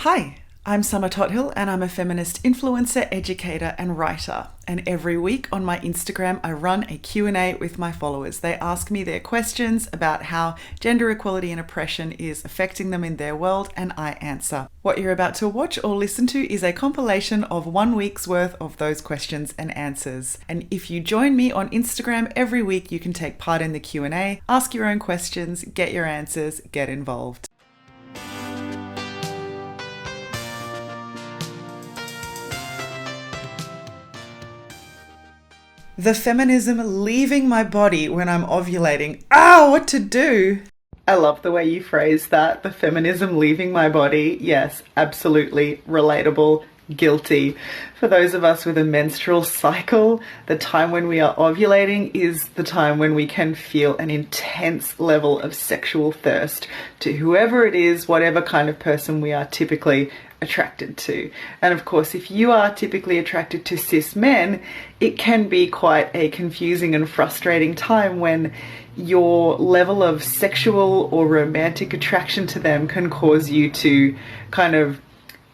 Hi, I'm Summer Tothill and I'm a feminist influencer, educator and writer. And every week on my Instagram, I run a Q&A with my followers. They ask me their questions about how gender equality and oppression is affecting them in their world, and I answer. What you're about to watch or listen to is a compilation of 1 week's worth of those questions and answers. And if you join me on Instagram every week, you can take part in the Q&A, ask your own questions, get your answers, get involved. The feminism leaving my body when I'm ovulating. What to do? I love the way you phrase that. The feminism leaving my body. Yes, absolutely relatable, guilty. For those of us with a menstrual cycle, the time when we are ovulating is the time when we can feel an intense level of sexual thirst to whoever it is, whatever kind of person we are typically attracted to. And of course, if you are typically attracted to cis men, it can be quite a confusing and frustrating time when your level of sexual or romantic attraction to them can cause you to kind of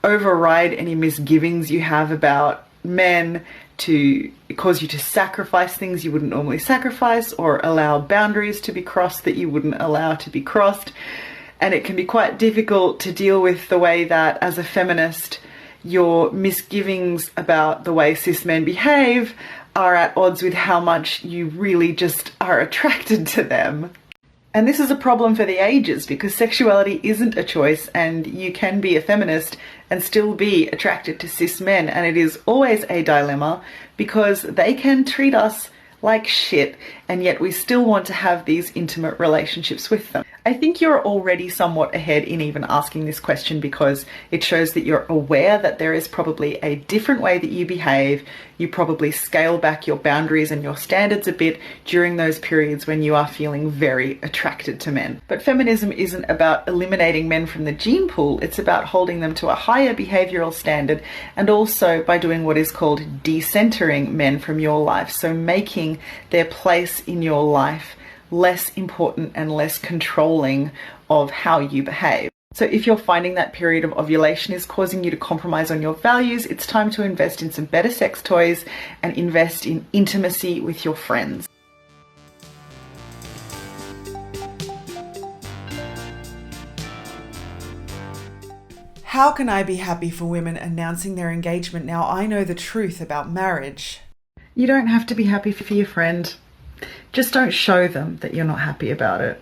override any misgivings you have about men, to cause you to sacrifice things you wouldn't normally sacrifice, or allow boundaries to be crossed that you wouldn't allow to be crossed. And it can be quite difficult to deal with the way that, as a feminist, your misgivings about the way cis men behave are at odds with how much you really just are attracted to them. And this is a problem for the ages, because sexuality isn't a choice, and you can be a feminist and still be attracted to cis men. And it is always a dilemma because they can treat us like shit, and yet we still want to have these intimate relationships with them. I think you're already somewhat ahead in even asking this question, because it shows that you're aware that there is probably a different way that you behave. You probably scale back your boundaries and your standards a bit during those periods when you are feeling very attracted to men. But feminism isn't about eliminating men from the gene pool. It's about holding them to a higher behavioral standard, and also by doing what is called decentering men from your life. So making their place in your life less important and less controlling of how you behave. So if you're finding that period of ovulation is causing you to compromise on your values, it's time to invest in some better sex toys and invest in intimacy with your friends. How can I be happy for women announcing their engagement now I know the truth about marriage? You don't have to be happy for your friend. Just don't show them that you're not happy about it.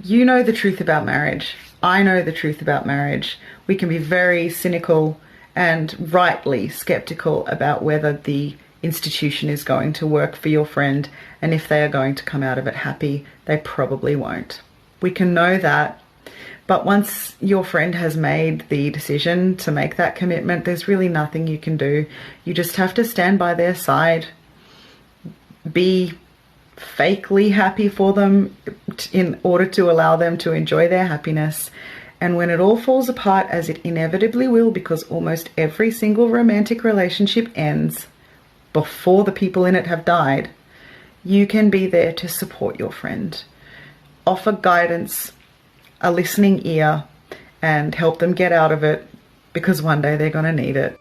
You know the truth about marriage. I know the truth about marriage. We can be very cynical and rightly skeptical about whether the institution is going to work for your friend, and if they are going to come out of it happy. They probably won't. We can know that. But once your friend has made the decision to make that commitment, there's really nothing you can do. You just have to stand by their side, be fakely happy for them in order to allow them to enjoy their happiness. And when it all falls apart, as it inevitably will, because almost every single romantic relationship ends before the people in it have died, you can be there to support your friend, offer guidance, a listening ear, and help them get out of it, because one day they're going to need it.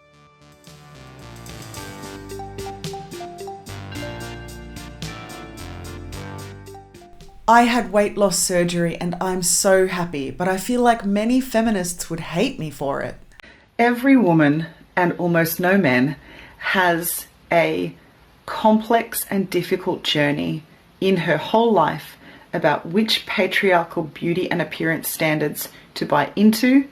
I had weight loss surgery and I'm so happy, but I feel like many feminists would hate me for it. Every woman, and almost no man, has a complex and difficult journey in her whole life about which patriarchal beauty and appearance standards to buy into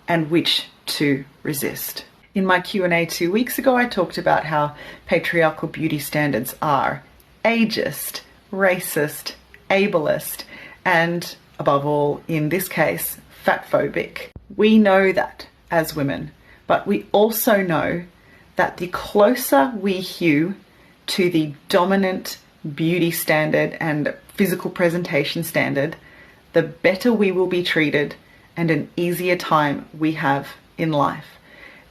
and which to resist. In my Q&A 2 weeks ago, I talked about how patriarchal beauty standards are ageist, racist, ableist, and above all, in this case, fatphobic. We know that as women, but we also know that the closer we hew to the dominant beauty standard and physical presentation standard, the better we will be treated and an easier time we have in life.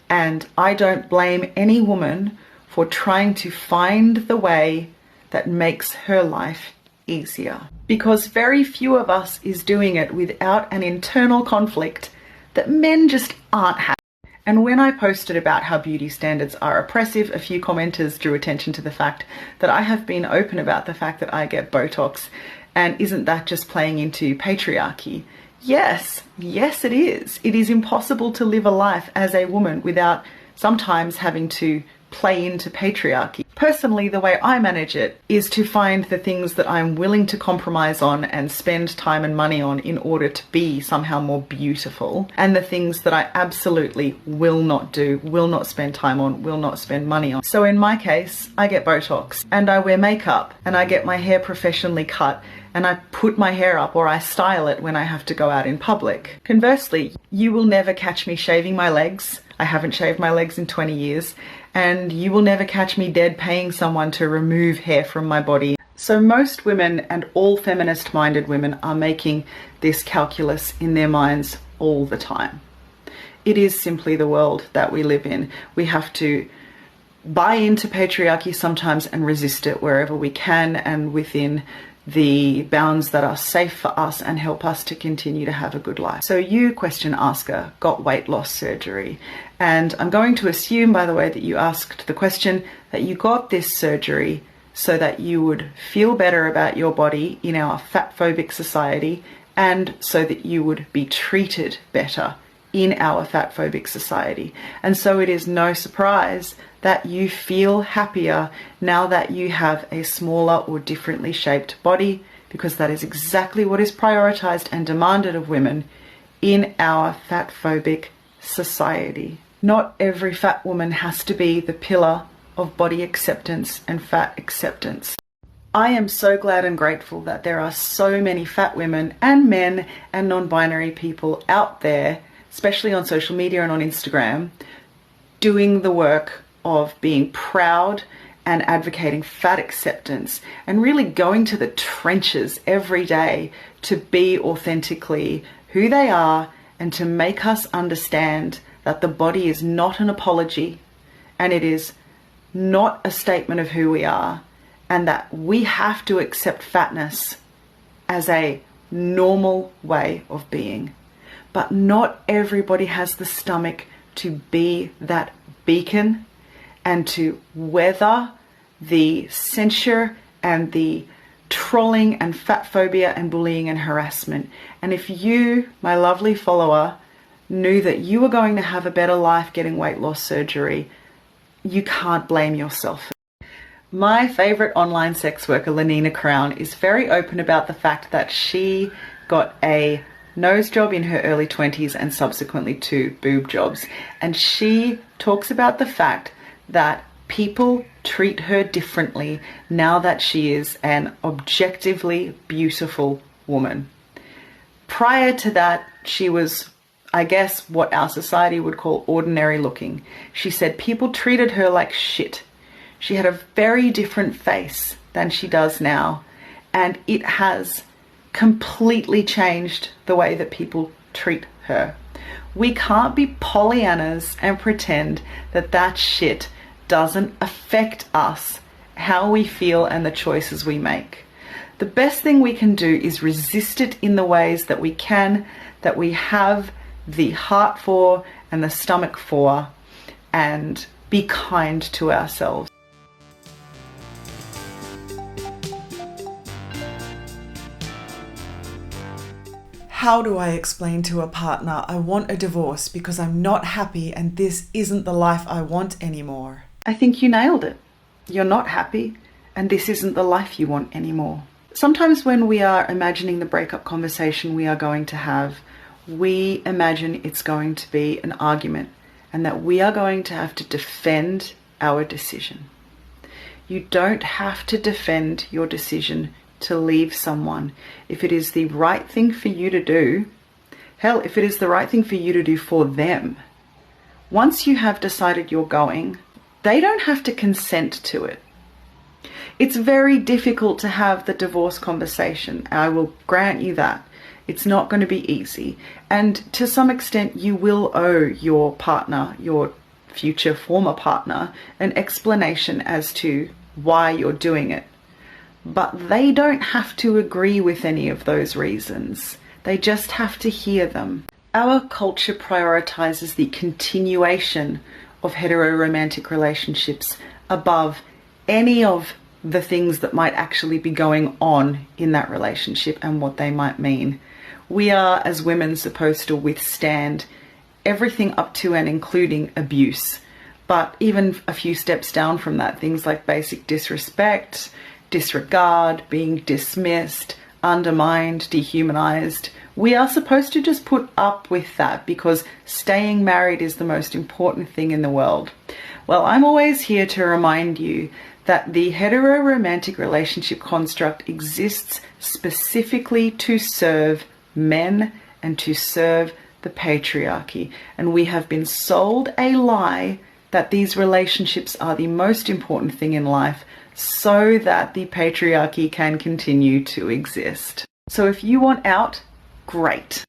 And I don't blame any woman for trying to find the way that makes her life easier, because very few of us is doing it without an internal conflict that men just aren't happy. And when I posted about how beauty standards are oppressive, a few commenters drew attention to the fact that I have been open about the fact that I get Botox, and isn't that just playing into patriarchy? Yes, yes it is. It is impossible to live a life as a woman without sometimes having to play into patriarchy. Personally, the way I manage it is to find the things that I'm willing to compromise on and spend time and money on in order to be somehow more beautiful, and the things that I absolutely will not do, will not spend time on, will not spend money on. So in my case, I get Botox and I wear makeup and I get my hair professionally cut and I put my hair up or I style it when I have to go out in public. Conversely, you will never catch me shaving my legs. I haven't shaved my legs in 20 years. And you will never catch me dead paying someone to remove hair from my body. So most women, and all feminist-minded women, are making this calculus in their minds all the time. It is simply the world that we live in. We have to buy into patriarchy sometimes and resist it wherever we can and within the bounds that are safe for us and help us to continue to have a good life. So you, question asker, got weight loss surgery. And I'm going to assume, by the way, that you asked the question, that you got this surgery so that you would feel better about your body in our fat-phobic society, and so that you would be treated better in our fat-phobic society. And so it is no surprise that you feel happier now that you have a smaller or differently shaped body, because that is exactly what is prioritized and demanded of women in our fat-phobic society. Not every fat woman has to be the pillar of body acceptance and fat acceptance. I am so glad and grateful that there are so many fat women and men and non-binary people out there, especially on social media and on Instagram, doing the work of being proud and advocating fat acceptance and really going to the trenches every day to be authentically who they are and to make us understand that the body is not an apology and it is not a statement of who we are, and that we have to accept fatness as a normal way of being. But not everybody has the stomach to be that beacon and to weather the censure and the trolling and fat phobia and bullying and harassment. And if you, my lovely follower, knew that you were going to have a better life getting weight loss surgery, you can't blame yourself. My favorite online sex worker, Lenina Crown, is very open about the fact that she got a nose job in her early 20s and subsequently 2 boob jobs. And she talks about the fact that people treat her differently now that she is an objectively beautiful woman. Prior to that, she was, I guess, what our society would call ordinary looking. She said people treated her like shit. She had a very different face than she does now, and it has completely changed the way that people treat her. We can't be Pollyannas and pretend that that shit doesn't affect us, how we feel and the choices we make. The best thing we can do is resist it in the ways that we can, that we have the heart for and the stomach for, and be kind to ourselves. How do I explain to a partner I want a divorce because I'm not happy and this isn't the life I want anymore? I think you nailed it. You're not happy and this isn't the life you want anymore. Sometimes when we are imagining the breakup conversation we are going to have, we imagine it's going to be an argument and that we are going to have to defend our decision. You don't have to defend your decision to leave someone. If it is the right thing for you to do, hell, if it is the right thing for you to do for them, once you have decided you're going, they don't have to consent to it. It's very difficult to have the divorce conversation. I will grant you that. It's not going to be easy. And to some extent, you will owe your partner, your future former partner, an explanation as to why you're doing it. But they don't have to agree with any of those reasons. They just have to hear them. Our culture prioritizes the continuation of hetero-romantic relationships above any of the things that might actually be going on in that relationship and what they might mean. We are, as women, supposed to withstand everything up to and including abuse. But even a few steps down from that, things like basic disrespect, disregard, being dismissed, undermined, dehumanized, we are supposed to just put up with that because staying married is the most important thing in the world. Well, I'm always here to remind you that the hetero-romantic relationship construct exists specifically to serve men and to serve the patriarchy. And we have been sold a lie that these relationships are the most important thing in life so that the patriarchy can continue to exist. So if you want out, great.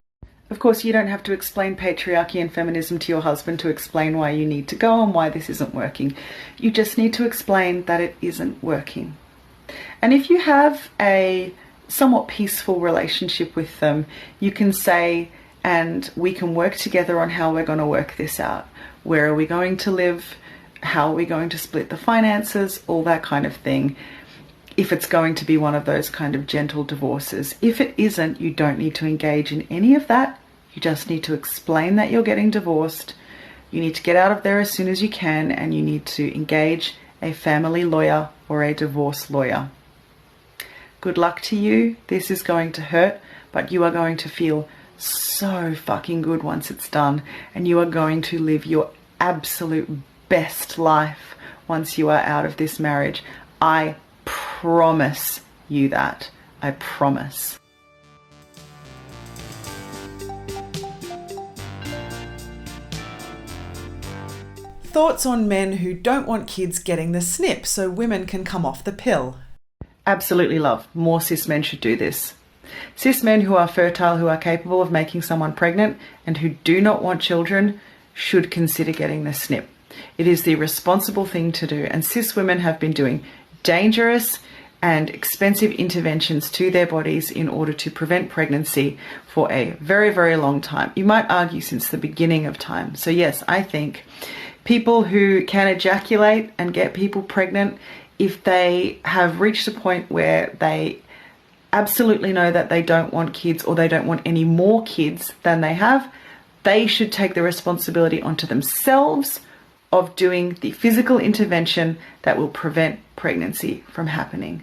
Of course, you don't have to explain patriarchy and feminism to your husband to explain why you need to go and why this isn't working. You just need to explain that it isn't working. And if you have a somewhat peaceful relationship with them, you can say, and we can work together on how we're going to work this out. Where are we going to live? How are we going to split the finances? All that kind of thing. If it's going to be one of those kind of gentle divorces. If it isn't, you don't need to engage in any of that. You just need to explain that you're getting divorced. You need to get out of there as soon as you can, and you need to engage a family lawyer or a divorce lawyer. Good luck to you. This is going to hurt, but you are going to feel so fucking good once it's done, and you are going to live your absolute best life once you are out of this marriage. I promise you that. I promise. Thoughts on men who don't want kids getting the snip so women can come off the pill? Absolutely love. More cis men should do this. Cis men who are fertile, who are capable of making someone pregnant, and who do not want children should consider getting the snip. It is the responsible thing to do, and cis women have been doing dangerous and expensive interventions to their bodies in order to prevent pregnancy for a very, very long time. You might argue since the beginning of time. So yes, I think people who can ejaculate and get people pregnant, if they have reached a point where they absolutely know that they don't want kids or they don't want any more kids than they have, they should take the responsibility onto themselves of doing the physical intervention that will prevent pregnancy from happening.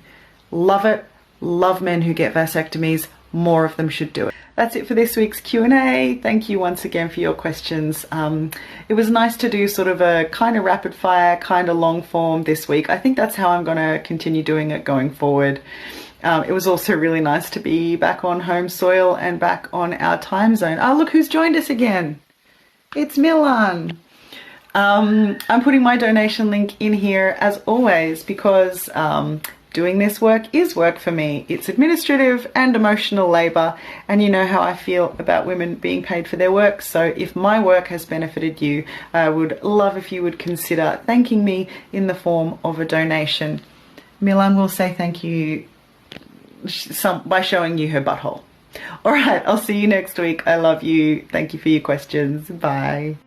Love it. Love men who get vasectomies. More of them should do it. That's it for this week's Q&A. Thank you once again for your questions. It was nice to do sort of a kind of rapid fire, kind of long form this week. I think that's how I'm going to continue doing it going forward. It was also really nice to be back on home soil and back on our time zone. Oh, look who's joined us again. It's Milan. I'm putting my donation link in here as always because doing this work is work for me. It's administrative and emotional labor, and you know how I feel about women being paid for their work. So if my work has benefited you, I would love if you would consider thanking me in the form of a donation. Milan will say thank you by showing you her butthole. All right, I'll see you next week. I love you. Thank you for your questions. Bye.